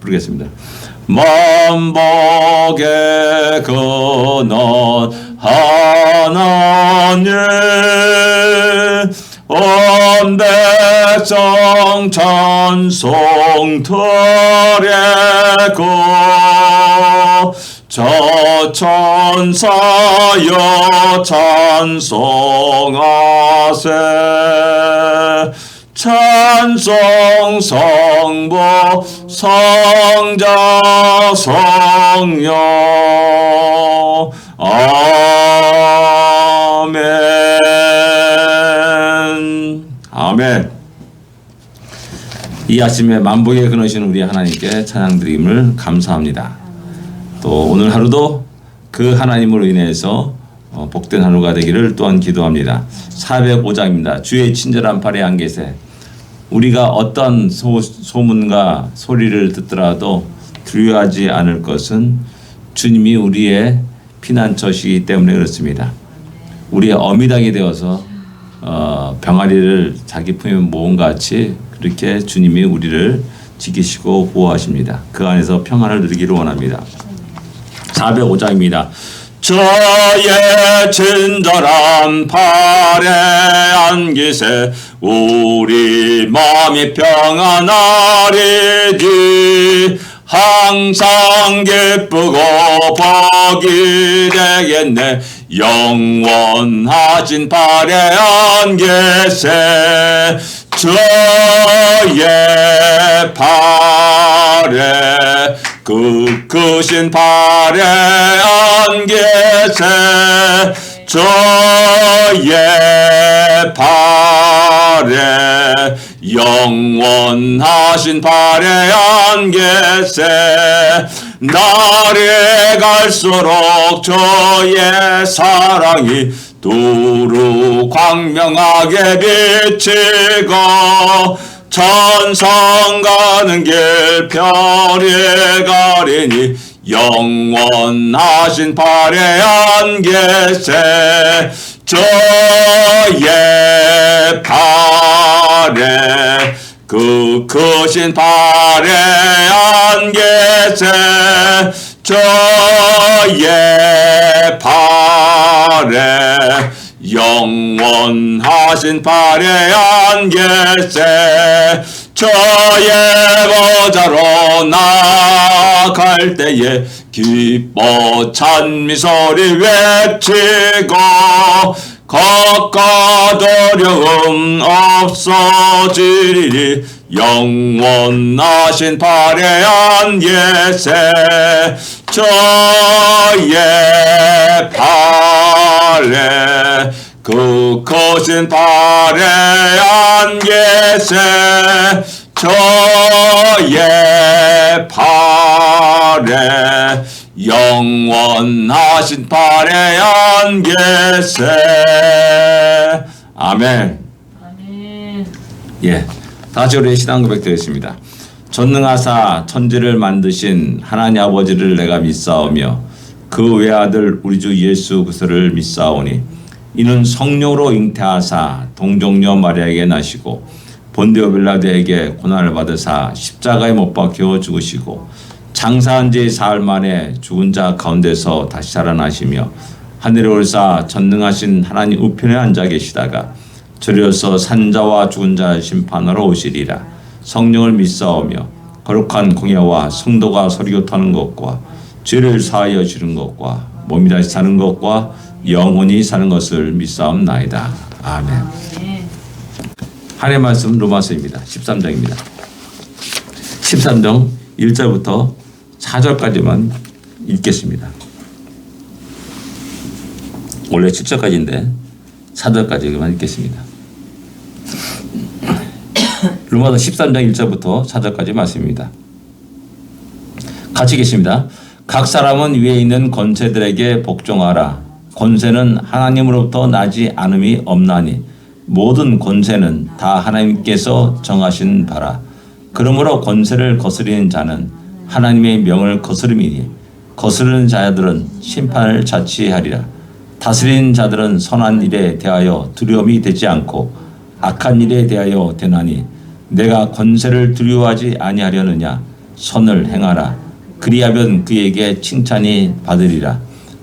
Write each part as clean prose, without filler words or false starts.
부르겠습니다. 만복의 근원 하나님 온 백성 찬송 드리고 저 천사여 찬송하세 찬송 성부 성자 성령 아멘. 아멘. 이 아침에 만복에 근하신 우리 하나님께 찬양드림을 감사합니다. 또 오늘 하루도 그 하나님으로 인해서 복된 하루가 되기를 또한 기도합니다. 405장입니다. 주의 친절한 팔에 안 계세. 우리가 어떤 소문과 소리를 듣더라도 두려워하지 않을 것은 주님이 우리의 피난처시기 때문에 그렇습니다. 우리의 어미당이 되어서 병아리를 자기 품에 모음같이 그렇게 주님이 우리를 지키시고 보호하십니다. 그 안에서 평안을 누리기를 원합니다. 405장입니다. 저의 친절한 팔에 안기세 우리 마음이 평안하리니 항상 기쁘고 복이 되겠네 영원하신 팔에 안기세 저의 팔에 그 크신 팔에 안기세 저의 팔에 영원하신 팔에 안기세 날이 갈수록 저의 사랑이 두루 광명하게 비치고 천상 가는 길 별이 가리니 영원하신 팔에 안기세 저의 팔에 그 크신 팔에 안기세 저의 팔에 영원하신 팔에 안기세 저의 보좌로 나아갈 때에 기뻐 찬미 소리 외치고 걱과 두려움 없어지리니 영원하신 팔에 안기세 저의 팔에 그 크신 팔에 안기세 저의 팔에 영원하신 팔에 안기세 아멘. 아멘. 예, 다시 우리 신앙 고백 드리겠습니다. 전능하사 천지를 만드신 하나님 아버지를 내가 믿사오며 그 외아들 우리 주 예수 그리스도를 믿사오니 이는 성령으로 잉태하사 동정녀 마리아에게 나시고 본디오 빌라도에게 고난을 받으사 십자가에 못 박혀 죽으시고 장사한 지 사흘 만에 죽은 자 가운데서 다시 살아나시며 하늘에 올사 전능하신 하나님 우편에 앉아 계시다가 저리어서 산자와 죽은 자 심판하러 오시리라. 성령을 믿사오며 거룩한 공예와 성도가 서리교타는 것과 죄를 사하여 주는 것과 몸이 다시 사는 것과 영원히 사는 것을 믿사옵나이다. 아멘. 하나님의 말씀 로마서입니다. 13장입니다. 13장 1절부터 4절까지만 읽겠습니다. 원래 7절까지인데 4절까지만 읽겠습니다. 로마서 13장 1절부터 4절까지 말씀입니다. 같이 읽겠습니다. 각 사람은 위에 있는 권세들에게 복종하라. 권세는 하나님으로부터 나지 않음이 없나니 모든 권세는 다 하나님께서 정하신 바라. 그러므로 권세를 거스리는 자는 하나님의 명을 거스름이니 거스르는 자들은 심판을 자취하리라. 다스리는 자들은 선한 일에 대하여 두려움이 되지 않고 악한 일에 대하여 되나니 내가 권세를 두려워하지 아니하려느냐. 선을 행하라. 그리하면 그에게 칭찬이 받으리라.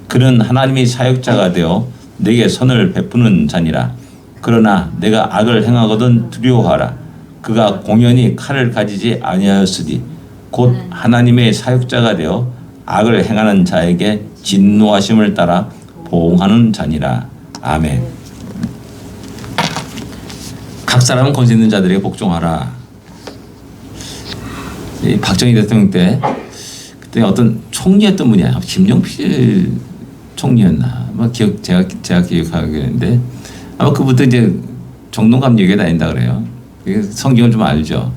그는 하나님의 사역자가 되어 내게 선을 베푸는 자니라. 그러나 내가 악을 행하거든 두려워하라. 그가 공연히 칼을 가지지 아니하였으니 곧 하나님의 사역자가 되어 악을 행하는 자에게 진노하심을 따라 보응하는 자니라. 아멘. 각 사람은 권세 있는 자들에게 복종하라. 이 박정희 대통령 때 그때 어떤 총리였던 분이야. 김종필 총리였나? 아마 제가 기억하겠는데 아마 그부터 이제 정동감 얘기에 다닌다 그래요. 성경을 좀 알죠.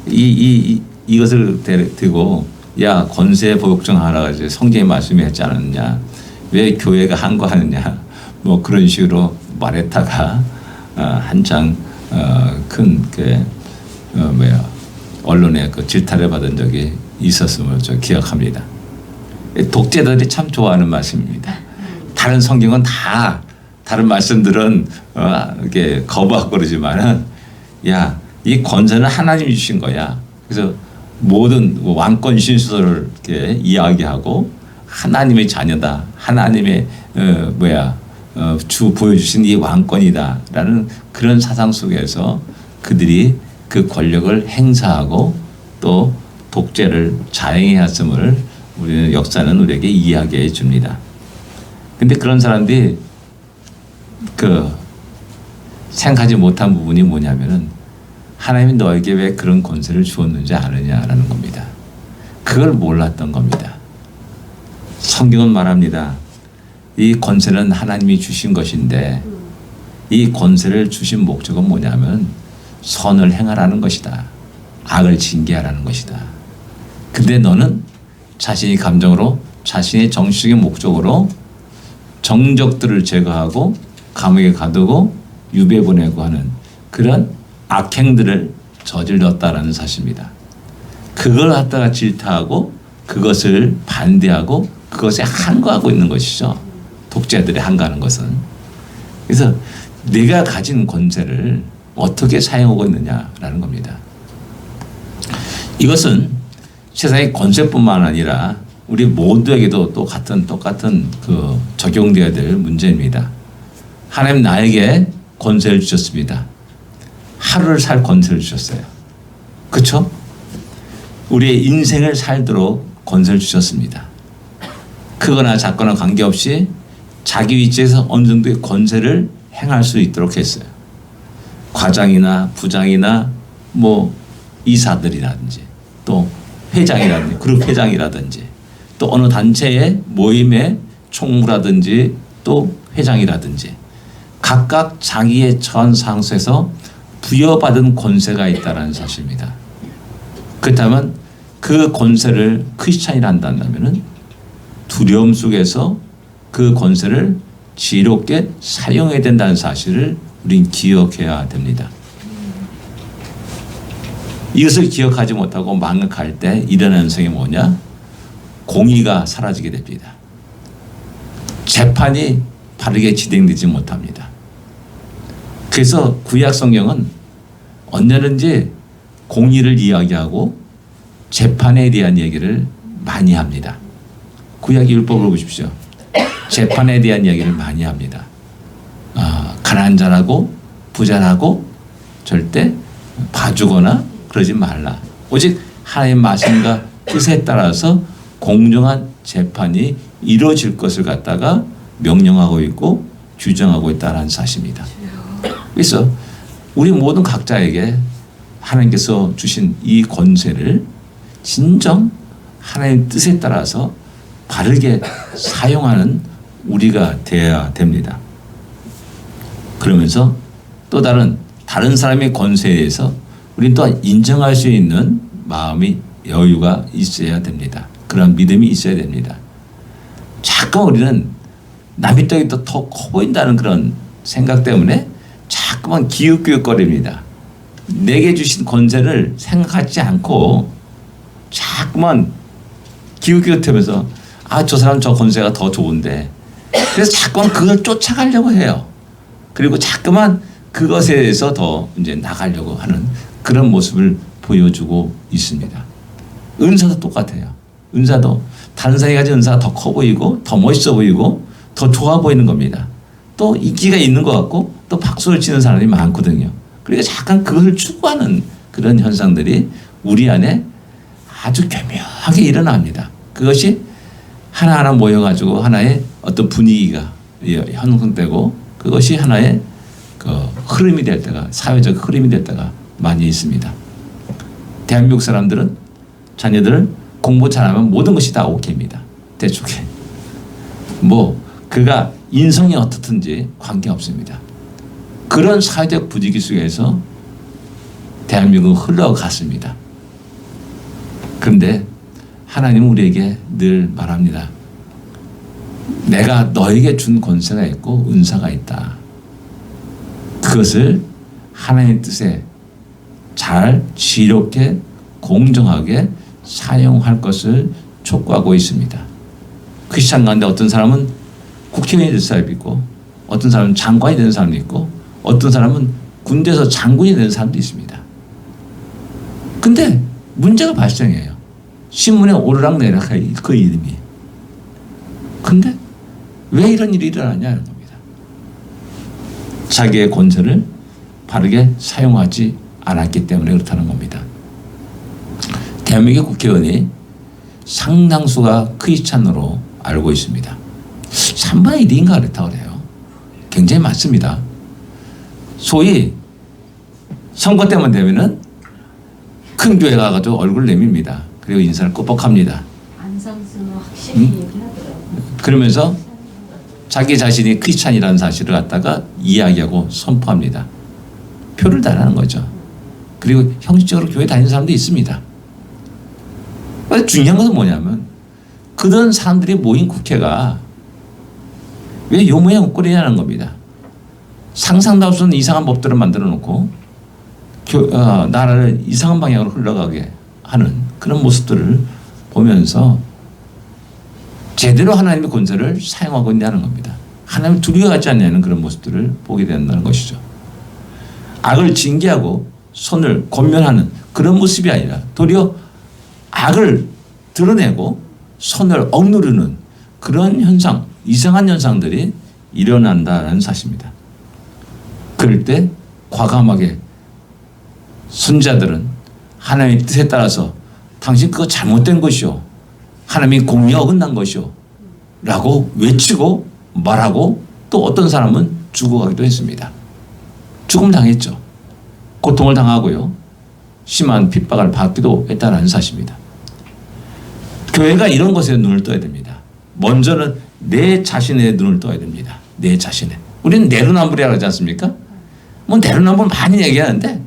이것을 들고 야 권세 복종하라 이제 성경에 말씀이 했지 않았느냐? 왜 교회가 항거하느냐? 뭐 그런 식으로 말했다가 한창 큰 언론에 그 질타를 받은 적이 있었음을 저 기억합니다. 독재자들이 참 좋아하는 말씀입니다. 다른 성경은 다 다른 말씀들은 이렇게 거부하고 그러지만은 야, 이 권세는 하나님이 주신 거야. 그래서 모든 왕권 신수를 이렇게 이야기하고 하나님의 자녀다. 하나님의 주 보여주신 이 왕권이다라는 그런 사상 속에서 그들이 그 권력을 행사하고 또 독재를 자행했음을 우리는 역사는 우리에게 이야기해 줍니다. 근데 그런 사람들이 생각하지 못한 부분이 뭐냐면은 하나님이 너에게 왜 그런 권세를 주었는지 아느냐라는 겁니다. 그걸 몰랐던 겁니다. 성경은 말합니다. 이 권세는 하나님이 주신 것인데 이 권세를 주신 목적은 뭐냐면 선을 행하라는 것이다. 악을 징계하라는 것이다. 근데 너는 자신의 감정으로 자신의 정치적인 목적으로 정적들을 제거하고 감옥에 가두고 유배 보내고 하는 그런 악행들을 저질렀다라는 사실입니다. 그걸 갖다가 질타하고 그것을 반대하고 그것에 항거하고 있는 것이죠. 독재들이 항거하는 것은. 그래서 내가 가진 권세를 어떻게 사용하고 있느냐라는 겁니다. 이것은 세상의 권세뿐만 아니라 우리 모두에게도 똑같은 적용되어야 될 문제입니다. 하나님 나에게 권세를 주셨습니다. 하루를 살 권세를 주셨어요. 그렇죠? 우리의 인생을 살도록 권세를 주셨습니다. 크거나 작거나 관계없이 자기 위치에서 어느 정도의 권세를 행할 수 있도록 했어요. 과장이나 부장이나 뭐 이사들이라든지 또 회장이라든지 그룹 회장이라든지 또 어느 단체의 모임의 총무라든지 또 회장이라든지 각각 자기의 처한 상황에서 부여받은 권세가 있다는 사실입니다. 그렇다면 그 권세를 크리스찬이라 한다면 두려움 속에서 그 권세를 지혜롭게 사용해야 된다는 사실을 우린 기억해야 됩니다. 이것을 기억하지 못하고 망각할 때 일어나는 현상이 뭐냐? 공의가 사라지게 됩니다. 재판이 바르게 진행되지 못합니다. 그래서 구약 성경은 언제든지 공의를 이야기하고 재판에 대한 얘기를 많이 합니다. 구약 율법을 보십시오. 재판에 대한 이야기를 많이 합니다. 가난한 자라고 부자라고 절대 봐주거나 그러지 말라. 오직 하나님 말씀과 뜻에 따라서 공정한 재판이 이루어질 것을 갖다가 명령하고 있고 규정하고 있다는 사실입니다. 그래서 우리 모든 각자에게 하나님께서 주신 이 권세를 진정 하나님 뜻에 따라서 바르게 사용하는 우리가 되어야 됩니다. 그러면서 또 다른 사람의 권세에 대해서 우리는 또한 인정할 수 있는 마음이 여유가 있어야 됩니다. 그런 믿음이 있어야 됩니다. 자꾸 우리는 남의 떡이 더 커 보인다는 그런 생각 때문에 자꾸만 기웃기웃거립니다. 내게 주신 권세를 생각하지 않고 자꾸만 기웃기웃하면서 저 사람 저 권세가 더 좋은데 그래서 자꾸만 그걸 쫓아가려고 해요. 그리고 자꾸만 그것에 대해서 더 이제 나가려고 하는 그런 모습을 보여주고 있습니다. 은사도 똑같아요. 은사도 다른 사람이 가진 은사가 더 커 보이고 더 멋있어 보이고 더 좋아 보이는 겁니다. 또 인기가 있는 것 같고 또 박수를 치는 사람이 많거든요. 그러니까 잠깐 그것을 추구하는 그런 현상들이 우리 안에 아주 교묘하게 일어납니다. 그것이 하나하나 모여가지고 하나의 어떤 분위기가 형성되고 그것이 하나의 그 흐름이 될 때가 사회적 흐름이 될 때가 많이 있습니다. 대한민국 사람들은 자녀들을 공부 잘하면 모든 것이 다 오케이입니다. 대충에 뭐 그가 인성이 어떻든지 관계없습니다. 그런 사회적 분위기 속에서 대한민국은 흘러갔습니다. 그런데 하나님은 우리에게 늘 말합니다. 내가 너에게 준 권세가 있고 은사가 있다. 그것을 하나님의 뜻에 잘 지혜롭게 공정하게 사용할 것을 촉구하고 있습니다. 크리스찬 가운데 어떤 사람은 국회의원이 될 사람이 있고 어떤 사람은 장관이 되는 사람도 있고 어떤 사람은 군대에서 장군이 되는 사람도 있습니다. 근데 문제가 발생해요. 신문에 오르락내락 그 이름이. 근데 왜 이런 일이 일어나냐는 겁니다. 자기의 권세를 바르게 사용하지 않았기 때문에 그렇다는 겁니다. 대한민국 국회의원이 상당수가 크리스찬으로 알고 있습니다. 3분의 1인가 그렇다고 그래요. 굉장히 많습니다. 소위 선거 때만 되면은 큰 교회 가가지고 얼굴 내밉니다. 그리고 인사를 꼬박합니다. 안상수는 확실히 얘기하더라고요. 그러면서 자기 자신이 크리스찬이라는 사실을 갖다가 이야기하고 선포합니다. 표를 달라는 거죠. 그리고 형식적으로 교회 다니는 사람도 있습니다. 중요한 것은 뭐냐면 그런 사람들이 모인 국회가 왜 요 모양 꼴이냐는 겁니다. 상상도 할 수 없는 이상한 법들을 만들어 놓고 나라를 이상한 방향으로 흘러가게 하는 그런 모습들을 보면서 제대로 하나님의 권세를 사용하고 있냐는 겁니다. 하나님을 두려워하지 않냐는 그런 모습들을 보게 된다는 것이죠. 악을 징계하고 선을 권면하는 그런 모습이 아니라 도리어 악을 드러내고 선을 억누르는 그런 현상, 이상한 현상들이 일어난다는 사실입니다. 그럴 때 과감하게 선지자들은 하나님의 뜻에 따라서 당신 그거 잘못된 것이요. 하나님이 공의에 어긋난 것이요. 라고 외치고 말하고 또 어떤 사람은 죽어가기도 했습니다. 죽음 당했죠. 고통을 당하고요. 심한 핍박을 받기도 했다는 사실입니다. 교회가 이런 것에 눈을 떠야 됩니다. 먼저는 내 자신의 눈을 떠야 됩니다. 내 자신의. 우리는 내로남불이라고 하지 않습니까? 뭐 내로남불 많이 얘기하는데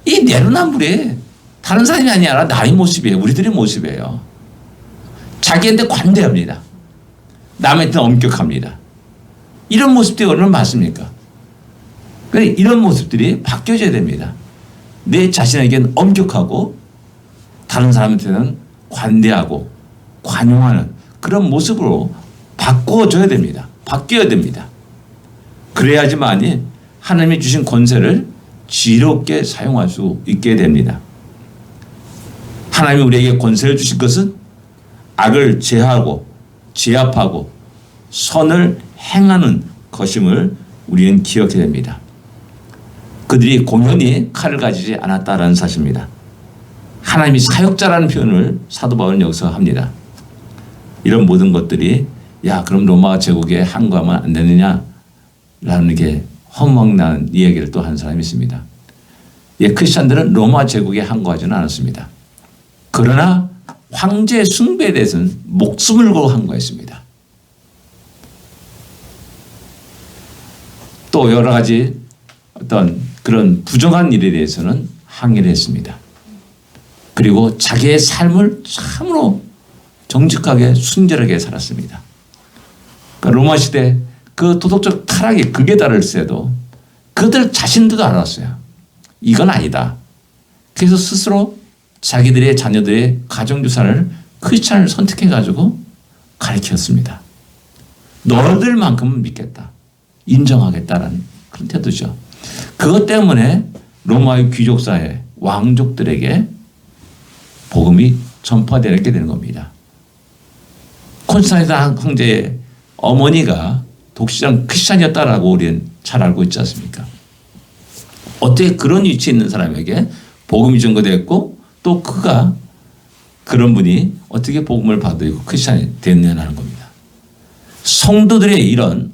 이 내로남불이 다른 사람이 아니라 나의 모습이에요. 우리들의 모습이에요. 자기한테 관대합니다. 남한테는 엄격합니다. 이런 모습들이 얼마나 많습니까? 그러니까 이런 모습들이 바뀌어져야 됩니다. 내 자신에게는 엄격하고 다른 사람한테는 관대하고 관용하는 그런 모습으로 바꾸어져야 됩니다. 바뀌어야 됩니다. 그래야지만이 하나님이 주신 권세를 지혜롭게 사용할 수 있게 됩니다. 하나님이 우리에게 권세를 주신 것은 악을 제하고 제압하고 선을 행하는 것임을 우리는 기억해야 됩니다. 그들이 공연히 칼을 가지지 않았다라는 사실입니다. 하나님이 사역자라는 표현을 사도 바울은 여기서 합니다. 이런 모든 것들이 야 그럼 로마 제국에 항거하면 안 되느냐라는 게 허망난 이야기를 또 한 사람이 있습니다. 예, 크리스찬들은 로마 제국에 항거하지는 않았습니다. 그러나 황제 숭배에 대해서는 목숨을 걸고 항거했습니다. 또 여러 가지 어떤 그런 부정한 일에 대해서는 항의를 했습니다. 그리고 자기의 삶을 참으로 정직하게 순결하게 살았습니다. 그러니까 로마 시대 그 도덕적 타락이 극에 달했을 때도 그들 자신들도 알았어요. 이건 아니다. 그래서 스스로 자기들의 자녀들의 가정유산을 크리스찬을 선택해가지고 가르쳤습니다. 너희들만큼은 믿겠다. 인정하겠다라는 그런 태도죠. 그것 때문에 로마의 귀족사회 왕족들에게 복음이 전파되게 되는 겁니다. 콘스탄티노 황제의 어머니가 독실한 크리스찬이었다라고 우리는 잘 알고 있지 않습니까? 어떻게 그런 위치에 있는 사람에게 복음이 전거됐고 또 그가 그런 분이 어떻게 복음을 받고 크리스찬이 됐느냐는 겁니다. 성도들의 이런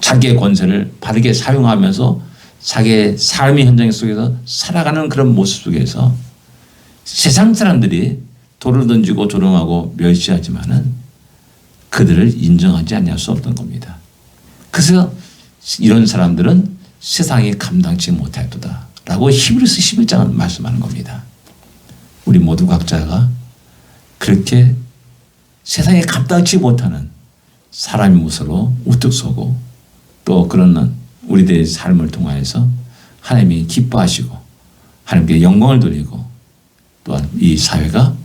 자기의 권세를 바르게 사용하면서 자기의 삶의 현장 속에서 살아가는 그런 모습 속에서 세상 사람들이 돌을 던지고 조롱하고 멸시하지만은 그들을 인정하지 않을 수 없던 겁니다. 그래서 이런 사람들은 세상이 감당치 못하였도다 라고 히브리서 11장은 말씀하는 겁니다. 우리 모두 각자가 그렇게 세상에 감당치 못하는 사람의 모습으로 우뚝 서고 또 그런 우리들의 삶을 통하여서 하나님이 기뻐하시고 하나님께 영광을 돌리고 또한 이 사회가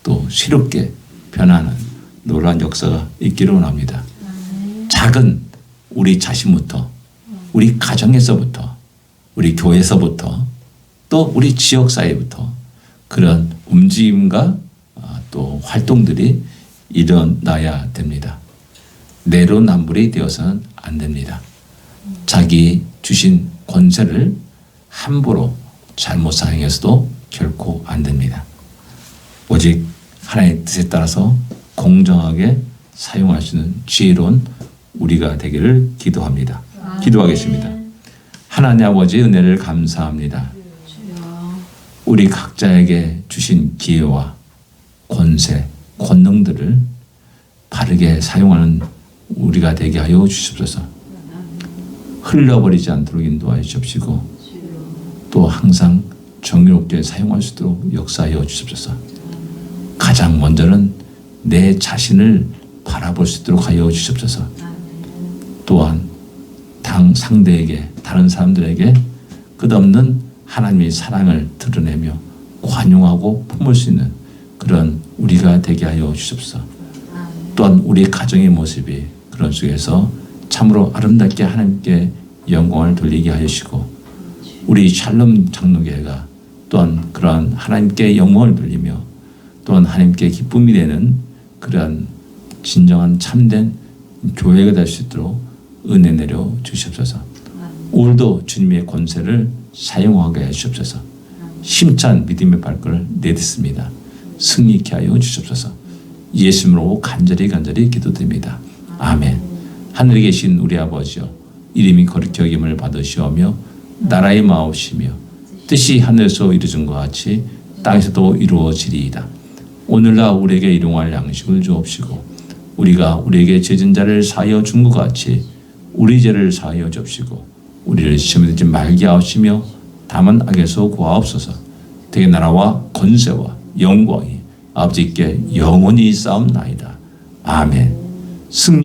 또 새롭게 변하는 놀라운 역사가 있기를 원합니다. 작은 우리 자신부터 우리 가정에서부터 우리 교회에서부터 또 우리 지역사회부터 그런 움직임과 또 활동들이 일어나야 됩니다. 내로남불이 되어서는 안 됩니다. 자기 주신 권세를 함부로 잘못 사용해서도 결코 안 됩니다. 오직 하나님의 뜻에 따라서 공정하게 사용할 수 있는 지혜로운 우리가 되기를 기도합니다. 기도하겠습니다. 하나님 아버지 은혜를 감사합니다. 우리 각자에게 주신 기회와 권세, 권능들을 바르게 사용하는 우리가 되게 하여 주시옵소서. 흘려버리지 않도록 인도하여 주시옵시고 또 항상 정의롭게 사용할 수 있도록 역사하여 주시옵소서. 가장 먼저는 내 자신을 바라볼 수 있도록 하여 주시옵소서. 또한 당 상대에게 다른 사람들에게 끝없는 하나님의 사랑을 드러내며 관용하고 품을 수 있는 그런 우리가 되게 하여 주시옵소서. 또한 우리 가정의 모습이 그런 속에서 참으로 아름답게 하나님께 영광을 돌리게 하시고 우리 샬롬 장로교회가 또한 그러한 하나님께 영광을 돌리며 또한 하나님께 기쁨이 되는 그러한 진정한 참된 교회가 될 수 있도록 은혜 내려 주시옵소서. 오늘도 주님의 권세를 사용하게 해주시옵소서. 힘찬 믿음의 발걸음을 내딛습니다. 승리케 하여 주시옵소서. 예수님으로 간절히 기도드립니다. 아멘. 하늘에 계신 우리 아버지여 이름이 거룩히 여김을 받으시오며 나라의 마옵시며 뜻이 하늘에서 이루어진 것 같이 땅에서도 이루어지리이다. 오늘날 우리에게 일용할 양식을 주옵시고 우리가 우리에게 죄진 자를 사하여 준 것 같이 우리 죄를 사하여 주옵시고 우리를 시험에 들지 말게 하시며 다만 악에서 구하옵소서. 되게 나라와 권세와 영광이 아버지께 영원히 쌓옵나이다. 아멘. 승리